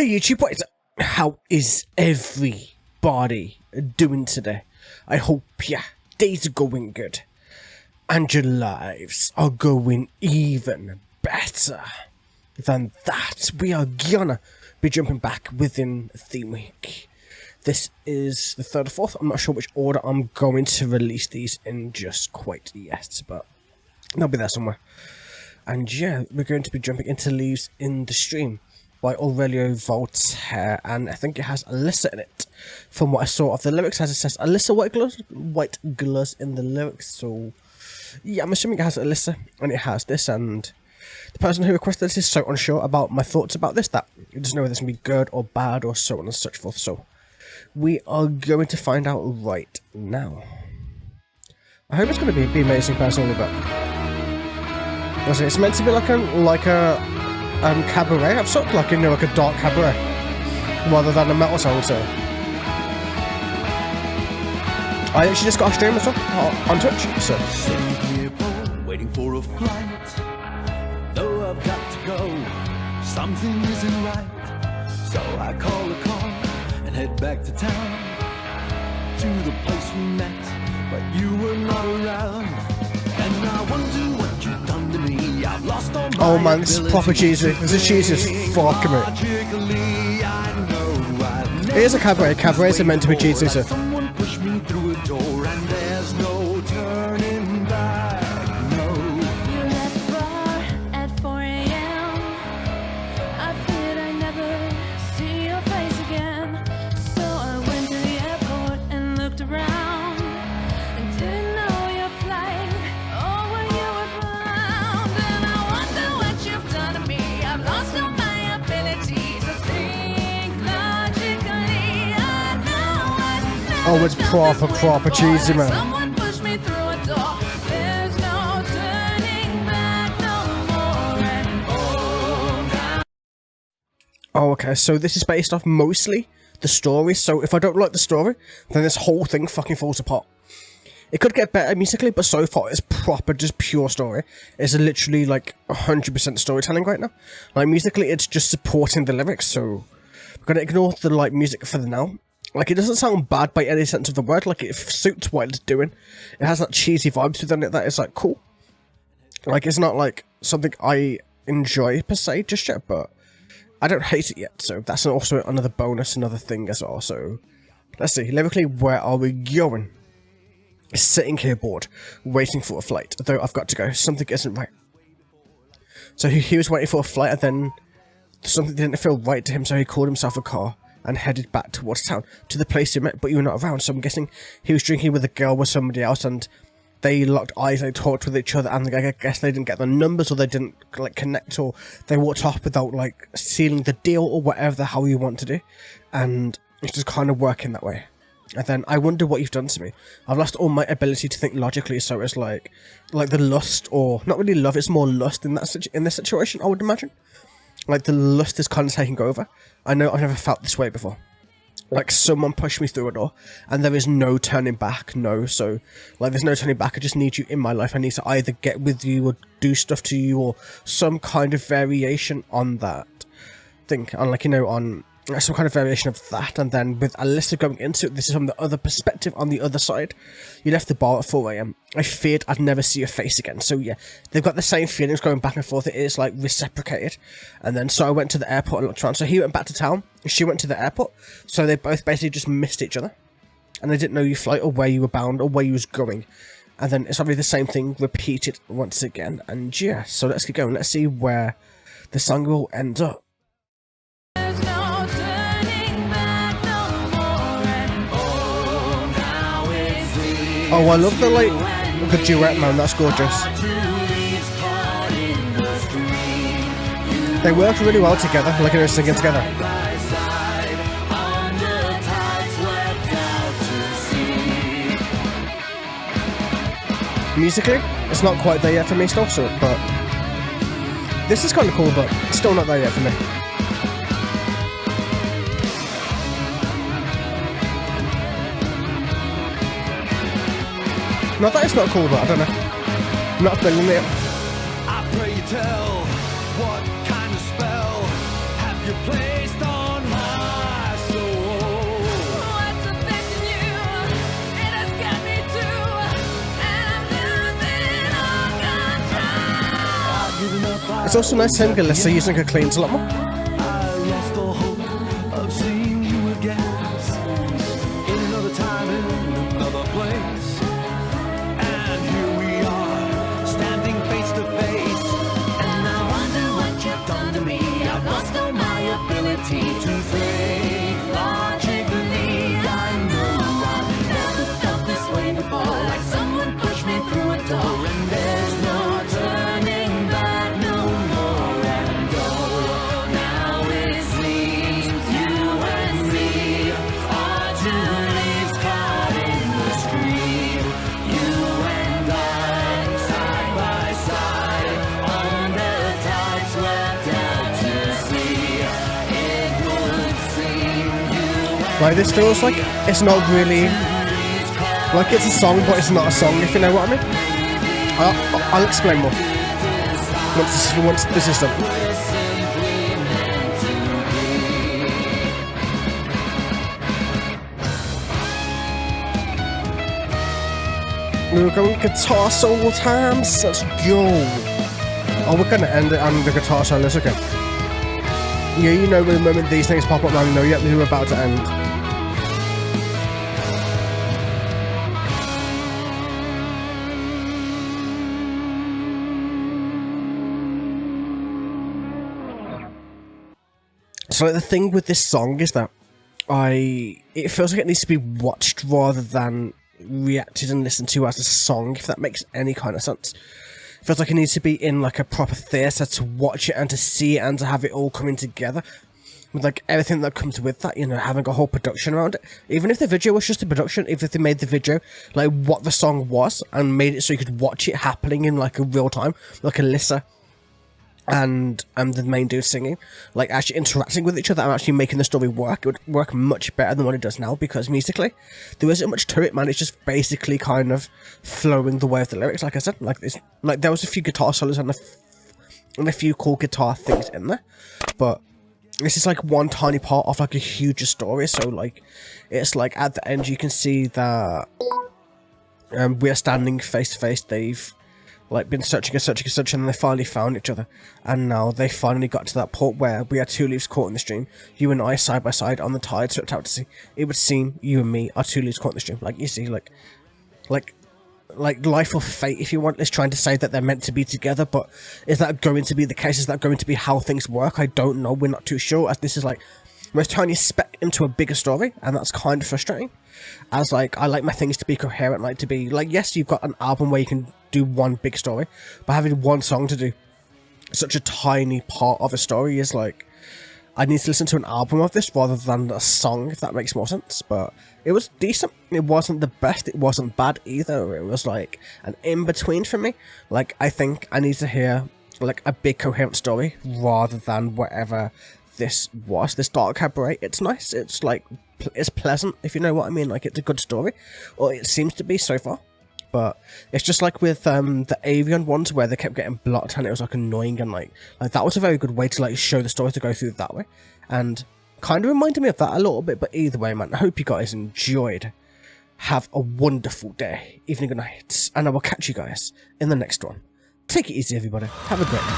Hey YouTube, how is everybody doing today? I hope your days are going good and your lives are going even better than that. We are gonna be jumping back within theme week. This is the 3rd or 4th. I'm not sure which order I'm going to release these in just quite yet, but they'll be there somewhere. And yeah, we're going to be jumping into Leaves in the Stream by Aurelio Voltaire, and I think it has Alissa in it. From what I saw of the lyrics, as it says Alissa white-gluz in the lyrics, so yeah, I'm assuming it has Alissa, and it has this, and the person who requested this is so unsure about my thoughts about this, that he doesn't know whether it's going to be good or bad or so on and such forth, so we are going to find out right now. I hope it's going to be amazing personally, but it's meant to be like a cabaret of sorts, like, you know, like a dark cabaret, rather than a metal song, so I actually just got a stream as well on Twitch, so sitting here bored, waiting for a flight. Though I've got to go, something isn't right. So I call a car and head back to town, to the place we met, but you were not around. And I wonder what you've done to me. I've lost all my oh man, this is proper cheesy. This is cheesy as fuck, mate. It is a cabaret. Cabarets are meant to be cheesy, so Someone pushed me through a door and there's no turning back, no. You left the bar at 4 a.m. I feared I'd never see your face again. So I went to the airport and looked around and didn't know your flight or where you were bound. And I wonder what you've done to me. I've lost all my ability to think logically. I know oh, it's proper cheesy, man. someone pushed me through a door. There's no turning back no more. And oh, Oh, okay, so this is based off mostly the story, so if I don't like the story, then this whole thing fucking falls apart. It could get better musically, but so far it's proper, just pure story. It's literally like 100% storytelling right now. Like, musically, it's just supporting the lyrics, so we're gonna ignore the like music for the now. Like, it doesn't sound bad by any sense of the word, like, it suits what it's doing. It has that cheesy vibes within it that is like cool. Like, it's not like something I enjoy per se just yet, but I don't hate it yet, so that's also another bonus, another thing as well. So let's see, lyrically, where are we going? Sitting here bored, waiting for a flight, though I've got to go, something isn't right. So he was waiting for a flight, and then something didn't feel right to him, so he called himself a car and headed back towards town, to the place he met, but you were not around. So I'm guessing he was drinking with a girl with somebody else, and they locked eyes, they talked with each other, and I guess they didn't get the numbers, or they didn't like connect, or they walked off without like sealing the deal, or whatever the hell you want to do, and it's just kind of working that way. And then I wonder what you've done to me. I've lost all my ability to think logically, so it's like the lust, or not really love, it's more lust in that in this situation, I would imagine. Like, the lust is kind of taking over. I know I've never felt this way before. Like, someone pushed me through a door, and there is no turning back, no. So, like, there's no turning back. I just need you in my life. I need to either get with you or do stuff to you, or some kind of variation on that thing. On, like, you know, on some kind of variation of that. And then with Alissa going into it, this is from the other perspective, on the other side. You left the bar at 4 a.m. I feared I'd never see your face again. So yeah, they've got the same feelings going back and forth. It is like reciprocated. And then so I went to the airport and looked around. So he went back to town, and she went to the airport. So they both basically just missed each other, and they didn't know your flight or where you were bound or where you was going. And then it's obviously the same thing repeated once again. And yeah, so let's get going. Let's see where the song will end up. there's no turning back no more. And oh, now it's the Oh, I love the duet, man. That's gorgeous. They work really well together, like they're singing together. Musically, it's not quite there yet for me still, so, but this is kind of cool, but still not there yet for me. Not that it's not cool, but I don't know. I'm not feeling it. I pray you tell what kind of spell have you placed on It's also nice hearing Alissa using her cleans a lot more. I lost all hope of seeing you again in another time, in another place. And here we are, standing face to face. And I wonder what you've done to me. I've lost all my ability to think logically. I know I've never felt this way before, like someone pushed me through a door, and there's no turning back no more. And oh, now it seems you and me are two leaves caught in the stream. You and I, side by side, on the tide swept out to sea. It would seem you and Like, this feels like it's not really, like it's a song, but it's not a song, if you know what I mean. I'll explain more once this is done. We're going guitar solo times. Let's go. Oh, we're gonna end it on the guitar solos, okay. Yeah, you know, the moment these things pop up, man, you know, yep, we're about to end. So like, the thing with this song is that it feels like it needs to be watched rather than reacted and listened to as a song, if that makes any kind of sense. It feels like it needs to be in like a proper theatre to watch it and to see it and to have it all coming together with like everything that comes with that, you know, having a whole production around it. Even if the video was just a production, if they made the video like what the song was and made it so you could watch it happening in like a real time, like Alissa and the main dude singing, like actually interacting with each other and actually making the story work, it would work much better than what it does now, because musically there isn't much to it, man. It's just basically kind of flowing the way of the lyrics, like I said. Like this, like there was a few guitar solos and a few cool guitar things in there, but this is like one tiny part of like a huge story. So like it's like at the end you can see that we're standing face to face. They've like been searching and they finally found each other, and now they finally got to that point where we are two leaves caught in the stream, you and I side by side on the tide swept out to sea. It would seem you and me are two leaves caught in the stream. Like, you see, like life or fate, if you want, is trying to say that they're meant to be together, but is that going to be the case? Is that going to be how things work? I don't know, we're not too sure, as this is like most tiny speck into a bigger story, and that's kind of frustrating. As like, I like my things to be coherent, like to be like, yes, you've got an album where you can do one big story, but having one song to do such a tiny part of a story is like, I need to listen to an album of this rather than a song, if that makes more sense. But it was decent. It wasn't the best, it wasn't bad either. It was like an in-between for me. Like, I think I need to hear like a big coherent story rather than whatever this was. This dark cabaret, it's nice, it's like, it's pleasant, if you know what I mean. Like, it's a good story, or it seems to be so far. But it's just like with the Avian ones where they kept getting blocked and it was like annoying, and like that was a very good way to like show the story to go through that way, and kind of reminded me of that a little bit. But either way, man, I hope you guys enjoyed. Have a wonderful day, evening, or night, and I will catch you guys in the next one. Take it easy, everybody. Have a great night.